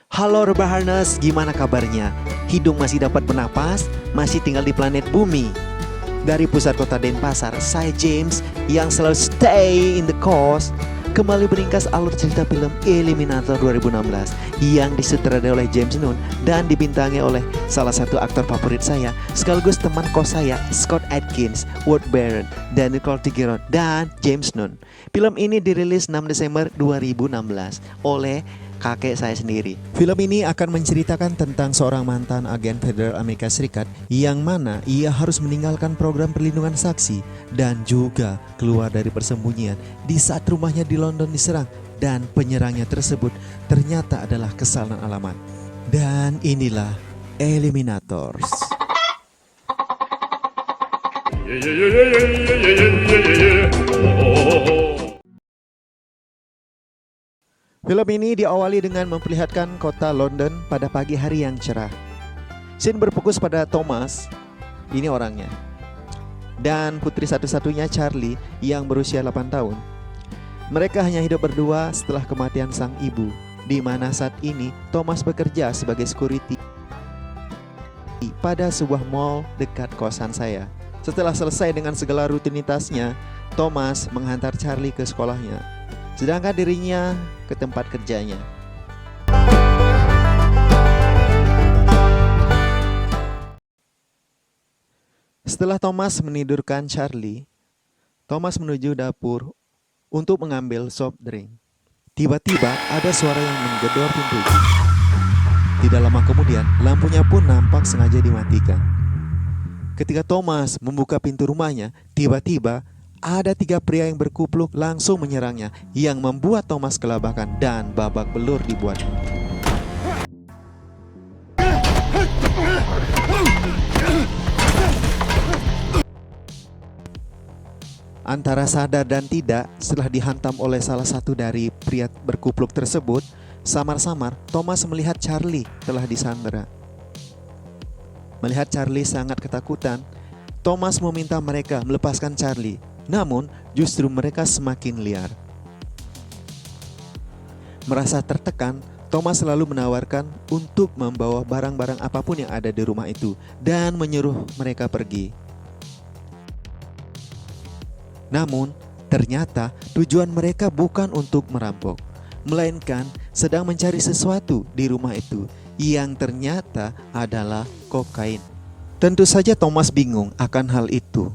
Halo Rebaharness, gimana kabarnya? Hidung masih dapat bernapas? Masih tinggal di planet bumi? Dari pusat kota Denpasar, saya James yang selalu stay in the coast kembali meringkas alur cerita film Eliminator 2016 yang disutradarai oleh James Nunn dan dibintangi oleh salah satu aktor favorit saya sekaligus teman kos saya, Scott Adkins, Ward Barron, Nicole Tigeron, dan James Nunn. Film ini dirilis 6 Desember 2016 oleh kakek saya sendiri. Film ini akan menceritakan tentang seorang mantan agen federal Amerika Serikat yang mana ia harus meninggalkan program perlindungan saksi dan juga keluar dari persembunyian di saat rumahnya di London diserang dan penyerangnya tersebut ternyata adalah kesalahan alamat. Dan inilah Eliminators. Film ini diawali dengan memperlihatkan kota London pada pagi hari yang cerah. Scene berfokus pada Thomas, ini orangnya, dan putri satu-satunya Charlie yang berusia 8 tahun. Mereka hanya hidup berdua setelah kematian sang ibu, di mana saat ini Thomas bekerja sebagai security pada sebuah mall dekat kosan saya. Setelah selesai dengan segala rutinitasnya, Thomas menghantar Charlie ke sekolahnya, sedangkan dirinya ke tempat kerjanya. Setelah Thomas menidurkan Charlie, Thomas menuju dapur untuk mengambil soft drink. Tiba-tiba ada suara yang menggedor pintu. Tidak lama kemudian, lampunya pun nampak sengaja dimatikan. Ketika Thomas membuka pintu rumahnya, tiba-tiba ada 3 pria yang berkupluk langsung menyerangnya yang membuat Thomas kelabakan dan babak belur dibuatnya. Antara sadar dan tidak, setelah dihantam oleh salah satu dari pria berkupluk tersebut, samar-samar Thomas melihat Charlie telah disandera. Melihat Charlie sangat ketakutan, Thomas meminta mereka melepaskan Charlie. Namun, justru mereka semakin liar. Merasa tertekan, Thomas selalu menawarkan untuk membawa barang-barang apapun yang ada di rumah itu dan menyuruh mereka pergi. Namun, ternyata tujuan mereka bukan untuk merampok, melainkan sedang mencari sesuatu di rumah itu yang ternyata adalah kokain. Tentu saja Thomas bingung akan hal itu,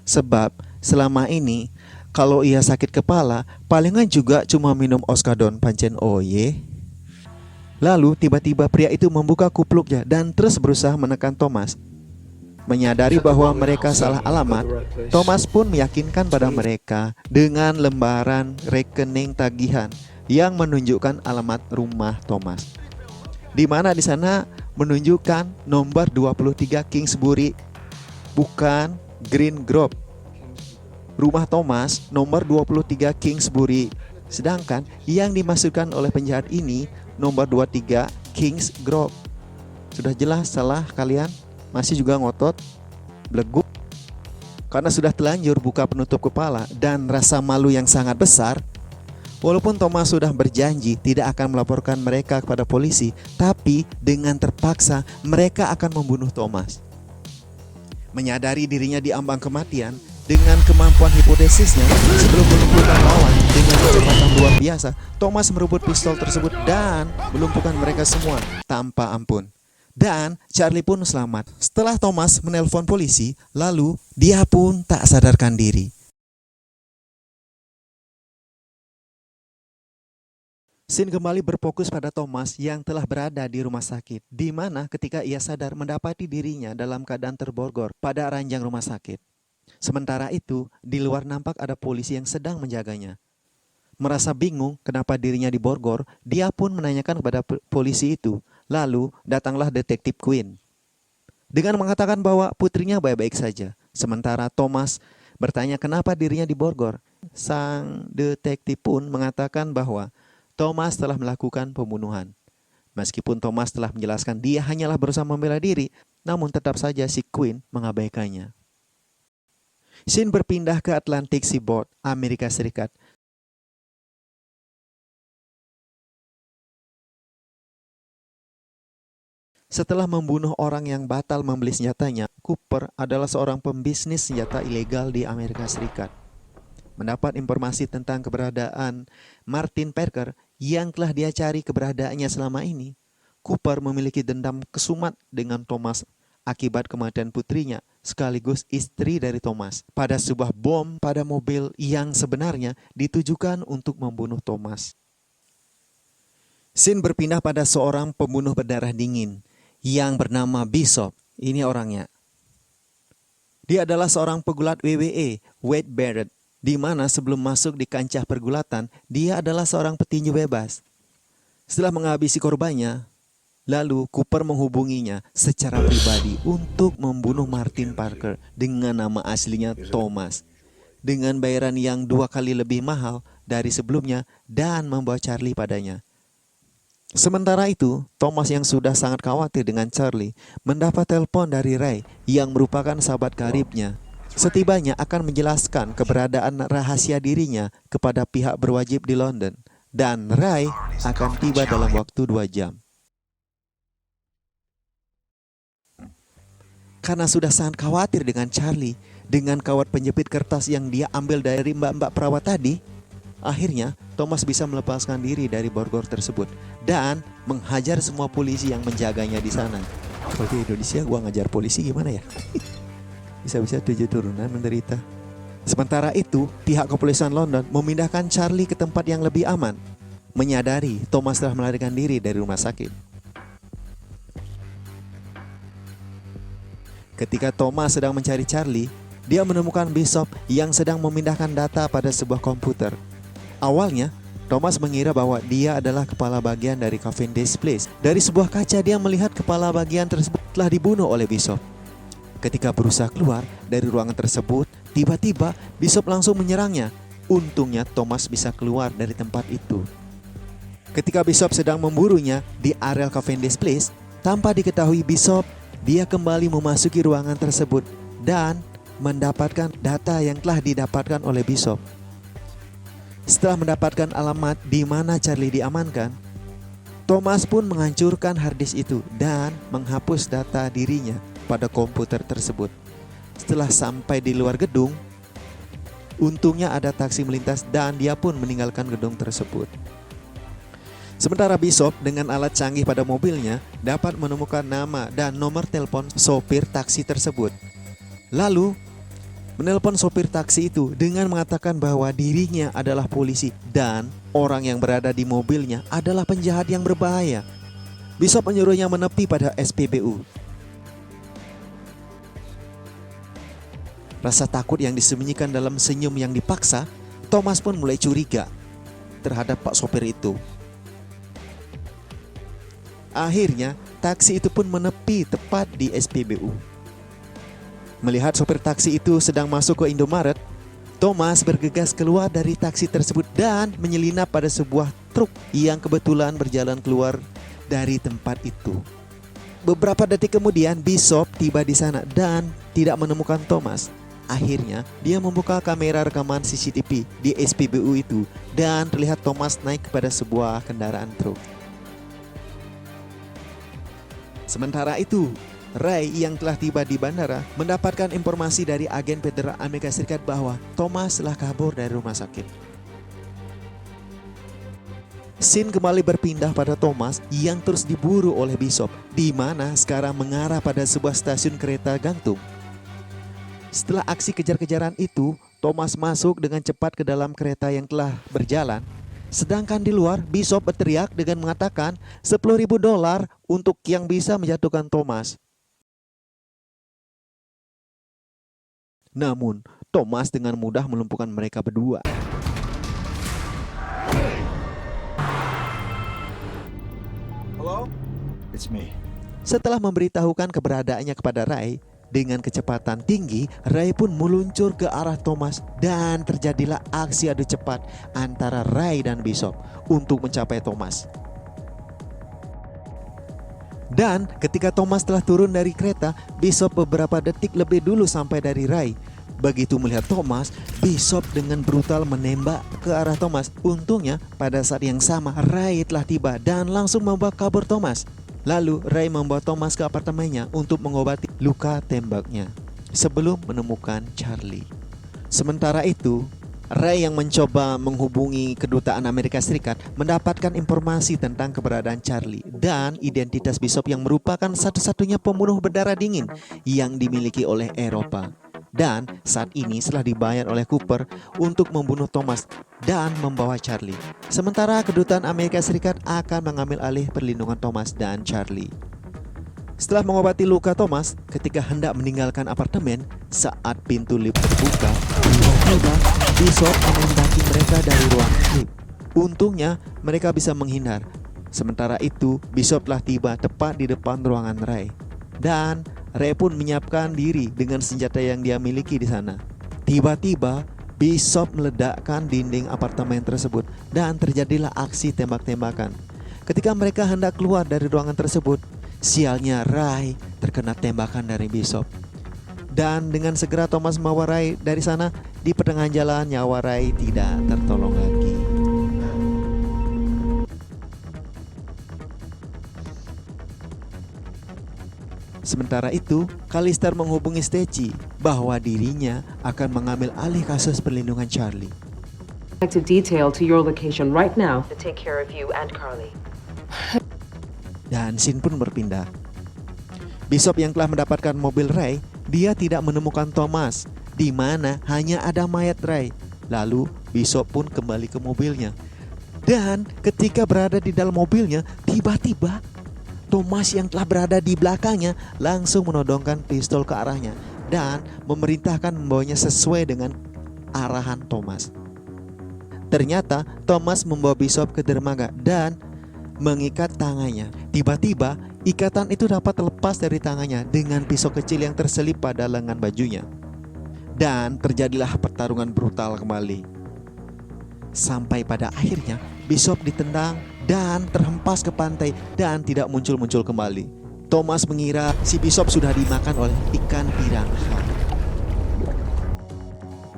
sebab selama ini kalau ia sakit kepala palingan juga cuma minum oskadon pancen oye. Lalu tiba-tiba pria itu membuka kupluknya dan terus berusaha menekan Thomas. Menyadari bahwa mereka salah alamat, Thomas pun meyakinkan pada mereka dengan lembaran rekening tagihan yang menunjukkan alamat rumah Thomas, di mana di sana menunjukkan nomor 23 Kingsbury, bukan Green Grove. Rumah Thomas nomor 23 Kingsbury, sedangkan yang dimaksudkan oleh penjahat ini nomor 23 Kings Grove. Sudah jelas salah kalian? Masih juga ngotot, bleguk? Karena sudah telanjur buka penutup kepala dan rasa malu yang sangat besar. Walaupun Thomas sudah berjanji tidak akan melaporkan mereka kepada polisi, tapi dengan terpaksa mereka akan membunuh Thomas. Menyadari dirinya diambang kematian, dengan kemampuan hipotesisnya sebelum melumpuhkan lawan dengan kecepatan luar biasa, Thomas merebut pistol tersebut dan melumpuhkan mereka semua tanpa ampun. Dan Charlie pun selamat. Setelah Thomas menelpon polisi, lalu dia pun tak sadarkan diri. Scene kembali berfokus pada Thomas yang telah berada di rumah sakit, di mana ketika ia sadar mendapati dirinya dalam keadaan terborgor pada ranjang rumah sakit. Sementara itu, di luar nampak ada polisi yang sedang menjaganya. Merasa bingung kenapa dirinya diborgor, dia pun menanyakan kepada polisi itu. Lalu datanglah detektif Quinn dengan mengatakan bahwa putrinya baik-baik saja. Sementara Thomas bertanya kenapa dirinya diborgor. Sang detektif pun mengatakan bahwa Thomas telah melakukan pembunuhan. Meskipun Thomas telah menjelaskan dia hanyalah berusaha membela diri, namun tetap saja si Quinn mengabaikannya. Scene berpindah ke Atlantic Seaboard, Amerika Serikat. Setelah membunuh orang yang batal membeli senjatanya, Cooper adalah seorang pembisnis senjata ilegal di Amerika Serikat. Mendapat informasi tentang keberadaan Martin Parker yang telah dia cari keberadaannya selama ini, Cooper memiliki dendam kesumat dengan Thomas akibat kematian putrinya sekaligus istri dari Thomas pada sebuah bom pada mobil yang sebenarnya ditujukan untuk membunuh Thomas. Scene berpindah pada seorang pembunuh berdarah dingin yang bernama Bishop. Ini orangnya. Dia adalah seorang pegulat WWE, Wade Barrett, di mana sebelum masuk di kancah pergulatan, dia adalah seorang petinju bebas. Setelah menghabisi korbannya, lalu Cooper menghubunginya secara pribadi untuk membunuh Martin Parker dengan nama aslinya Thomas, dengan bayaran yang 2 kali lebih mahal dari sebelumnya dan membawa Charlie padanya. Sementara itu, Thomas yang sudah sangat khawatir dengan Charlie mendapat telepon dari Ray yang merupakan sahabat karibnya. Setibanya akan menjelaskan keberadaan rahasia dirinya kepada pihak berwajib di London, dan Ray akan tiba dalam waktu 2 jam. Karena sudah sangat khawatir dengan Charlie, dengan kawat penjepit kertas yang dia ambil dari mbak-mbak perawat tadi, akhirnya Thomas bisa melepaskan diri dari borgol tersebut dan menghajar semua polisi yang menjaganya di sana. Kalau di Indonesia gua ngajar polisi gimana ya? Bisa-bisa 7 turunan menderita. Sementara itu, pihak kepolisian London memindahkan Charlie ke tempat yang lebih aman, menyadari Thomas telah melarikan diri dari rumah sakit. Ketika Thomas sedang mencari Charlie, dia menemukan Bishop yang sedang memindahkan data pada sebuah komputer. Awalnya, Thomas mengira bahwa dia adalah kepala bagian dari Cavendish Place. Dari sebuah kaca dia melihat kepala bagian tersebut telah dibunuh oleh Bishop. Ketika berusaha keluar dari ruangan tersebut, tiba-tiba Bishop langsung menyerangnya. Untungnya Thomas bisa keluar dari tempat itu. Ketika Bishop sedang memburunya di area Cavendish Place, tanpa diketahui Bishop, dia kembali memasuki ruangan tersebut dan mendapatkan data yang telah didapatkan oleh Bishop. Setelah mendapatkan alamat di mana Charlie diamankan, Thomas pun menghancurkan harddisk itu dan menghapus data dirinya pada komputer tersebut. Setelah sampai di luar gedung, untungnya ada taksi melintas dan dia pun meninggalkan gedung tersebut. Sementara Bishop dengan alat canggih pada mobilnya dapat menemukan nama dan nomor telepon sopir taksi tersebut. Lalu menelpon sopir taksi itu dengan mengatakan bahwa dirinya adalah polisi dan orang yang berada di mobilnya adalah penjahat yang berbahaya. Bishop menyuruhnya menepi pada SPBU. Rasa takut yang disembunyikan dalam senyum yang dipaksa, Thomas pun mulai curiga terhadap pak sopir itu. Akhirnya, taksi itu pun menepi tepat di SPBU. Melihat sopir taksi itu sedang masuk ke Indomaret, Thomas bergegas keluar dari taksi tersebut dan menyelinap pada sebuah truk yang kebetulan berjalan keluar dari tempat itu. Beberapa detik kemudian, Bishop tiba di sana dan tidak menemukan Thomas. Akhirnya, dia membuka kamera rekaman CCTV di SPBU itu dan terlihat Thomas naik kepada sebuah kendaraan truk. Sementara itu, Ray yang telah tiba di bandara mendapatkan informasi dari agen Federal Amerika Serikat bahwa Thomas telah kabur dari rumah sakit. Scene kembali berpindah pada Thomas yang terus diburu oleh Bishop, di mana sekarang mengarah pada sebuah stasiun kereta gantung. Setelah aksi kejar-kejaran itu, Thomas masuk dengan cepat ke dalam kereta yang telah berjalan. Sedangkan di luar, Bishop berteriak dengan mengatakan $10.000 untuk yang bisa menjatuhkan Thomas. Namun, Thomas dengan mudah melumpuhkan mereka berdua. Hello? It's me. Setelah memberitahukan keberadaannya kepada Ray, dengan kecepatan tinggi, Ray pun meluncur ke arah Thomas dan terjadilah aksi adu cepat antara Ray dan Bishop untuk mencapai Thomas. Dan ketika Thomas telah turun dari kereta, Bishop beberapa detik lebih dulu sampai dari Ray. Begitu melihat Thomas, Bishop dengan brutal menembak ke arah Thomas. Untungnya pada saat yang sama Ray telah tiba dan langsung membawa kabur Thomas. Lalu Ray membawa Thomas ke apartemennya untuk mengobati luka tembaknya sebelum menemukan Charlie. Sementara itu, Ray yang mencoba menghubungi kedutaan Amerika Serikat mendapatkan informasi tentang keberadaan Charlie dan identitas Bishop yang merupakan satu-satunya pembunuh berdarah dingin yang dimiliki oleh Eropa. Dan saat ini setelah dibayar oleh Cooper untuk membunuh Thomas dan membawa Charlie. Sementara kedutaan Amerika Serikat akan mengambil alih perlindungan Thomas dan Charlie. Setelah mengobati luka Thomas, ketika hendak meninggalkan apartemen, saat pintu lift terbuka, tiba-tiba Bishop menembaki mereka dari ruang lift. Untungnya mereka bisa menghindar. Sementara itu, Bishop telah tiba tepat di depan ruangan Ray. Dan Ray pun menyiapkan diri dengan senjata yang dia miliki di sana. Tiba-tiba Bishop meledakkan dinding apartemen tersebut dan terjadilah aksi tembak-tembakan. Ketika mereka hendak keluar dari ruangan tersebut, sialnya Ray terkena tembakan dari Bishop. Dan dengan segera Thomas membawa Ray dari sana. Di pertengahan jalan nyawa Ray tidak tertolong lagi. Sementara itu, Callister menghubungi Stacey bahwa dirinya akan mengambil alih kasus perlindungan Charlie. I'd like to detail to your location right now to take care of you and Carly. Dan scene pun berpindah. Bishop yang telah mendapatkan mobil Ray, dia tidak menemukan Thomas, di mana hanya ada mayat Ray. Lalu Bishop pun kembali ke mobilnya. Dan ketika berada di dalam mobilnya, tiba-tiba Thomas yang telah berada di belakangnya langsung menodongkan pistol ke arahnya dan memerintahkan membawanya sesuai dengan arahan Thomas. Ternyata Thomas membawa Bishop ke dermaga dan mengikat tangannya. Tiba-tiba ikatan itu dapat terlepas dari tangannya dengan pisau kecil yang terselip pada lengan bajunya. Dan terjadilah pertarungan brutal kembali. Sampai pada akhirnya Bishop ditendang dan terhempas ke pantai dan tidak muncul-muncul kembali. Thomas mengira si Bishop sudah dimakan oleh ikan piranha.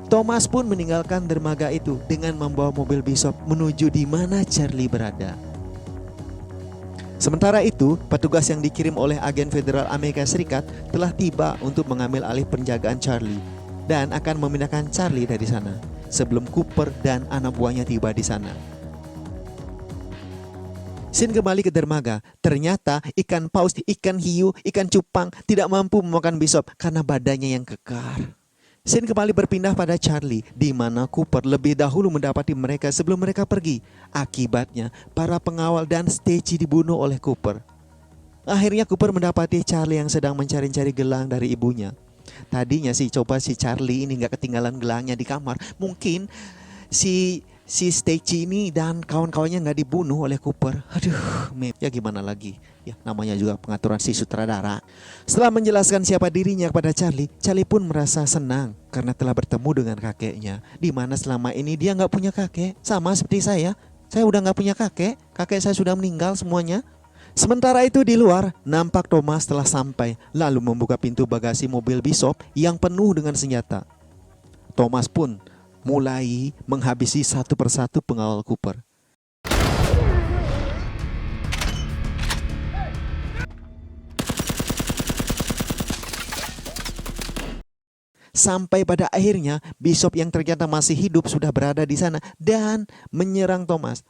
Thomas pun meninggalkan dermaga itu dengan membawa mobil Bishop menuju di mana Charlie berada. Sementara itu, petugas yang dikirim oleh agen federal Amerika Serikat telah tiba untuk mengambil alih penjagaan Charlie dan akan memindahkan Charlie dari sana sebelum Cooper dan anak buahnya tiba di sana. Scene kembali ke dermaga. Ternyata ikan paus, ikan hiu, ikan cupang tidak mampu memakan Bishop karena badannya yang kekar. Scene kembali berpindah pada Charlie, di mana Cooper lebih dahulu mendapati mereka sebelum mereka pergi. Akibatnya, para pengawal dan Stacey dibunuh oleh Cooper. Akhirnya Cooper mendapati Charlie yang sedang mencari-cari gelang dari ibunya. Tadinya sih coba si Charlie ini gak ketinggalan gelangnya di kamar. Mungkin si Stacey ini dan kawan-kawannya nggak dibunuh oleh Cooper. Aduh, ya gimana lagi? Ya namanya juga pengaturan si sutradara. Setelah menjelaskan siapa dirinya kepada Charlie, Charlie pun merasa senang karena telah bertemu dengan kakeknya. Di mana selama ini dia nggak punya kakek, sama seperti saya. Saya udah nggak punya kakek. Kakek saya sudah meninggal semuanya. Sementara itu di luar, nampak Thomas telah sampai lalu membuka pintu bagasi mobil Bishop yang penuh dengan senjata. Thomas pun mulai menghabisi satu persatu pengawal Cooper. Sampai pada akhirnya Bishop yang ternyata masih hidup sudah berada di sana dan menyerang Thomas.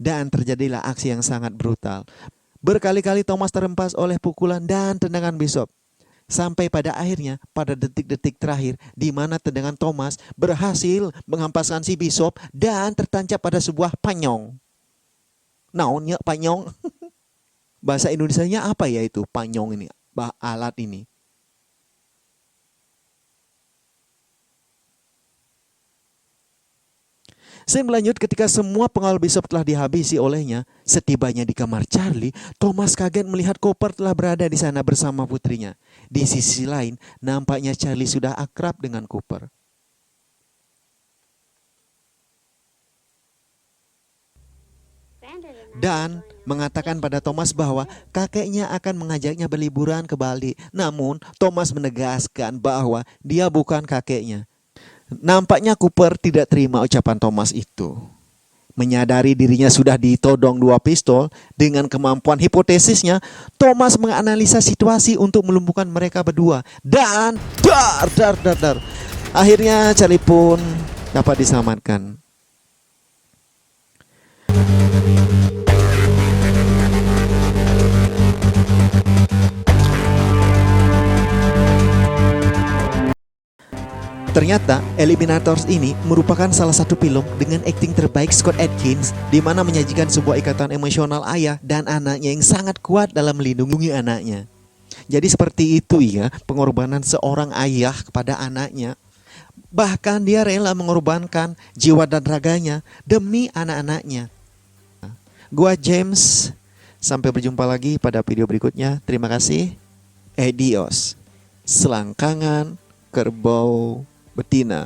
Dan terjadilah aksi yang sangat brutal. Berkali-kali Thomas terhempas oleh pukulan dan tendangan Bishop. Sampai pada akhirnya pada detik-detik terakhir di mana tendangan Thomas berhasil menghempaskan si Bishop dan tertancap pada sebuah panyong. Naonnya panyong? Bahasa Indonesianya apa ya itu panyong ini? Alat ini. Saya melanjut ketika semua pengawal Bishop telah dihabisi olehnya. Setibanya di kamar Charlie, Thomas kaget melihat Cooper telah berada di sana bersama putrinya. Di sisi lain, nampaknya Charlie sudah akrab dengan Cooper. Dan mengatakan pada Thomas bahwa kakeknya akan mengajaknya berliburan ke Bali. Namun Thomas menegaskan bahwa dia bukan kakeknya. Nampaknya Cooper tidak terima ucapan Thomas itu. Menyadari dirinya sudah ditodong 2 pistol, dengan kemampuan hipotesisnya, Thomas menganalisa situasi untuk melumpuhkan mereka berdua. Dan dar. Akhirnya Charlie pun dapat diselamatkan. Ternyata Eliminators ini merupakan salah satu film dengan akting terbaik Scott Adkins, di mana menyajikan sebuah ikatan emosional ayah dan anaknya yang sangat kuat dalam melindungi anaknya. Jadi seperti itu ya pengorbanan seorang ayah kepada anaknya. Bahkan dia rela mengorbankan jiwa dan raganya demi anak-anaknya. Gua James, sampai berjumpa lagi pada video berikutnya. Terima kasih. Adios. Selangkangan kerbau betina.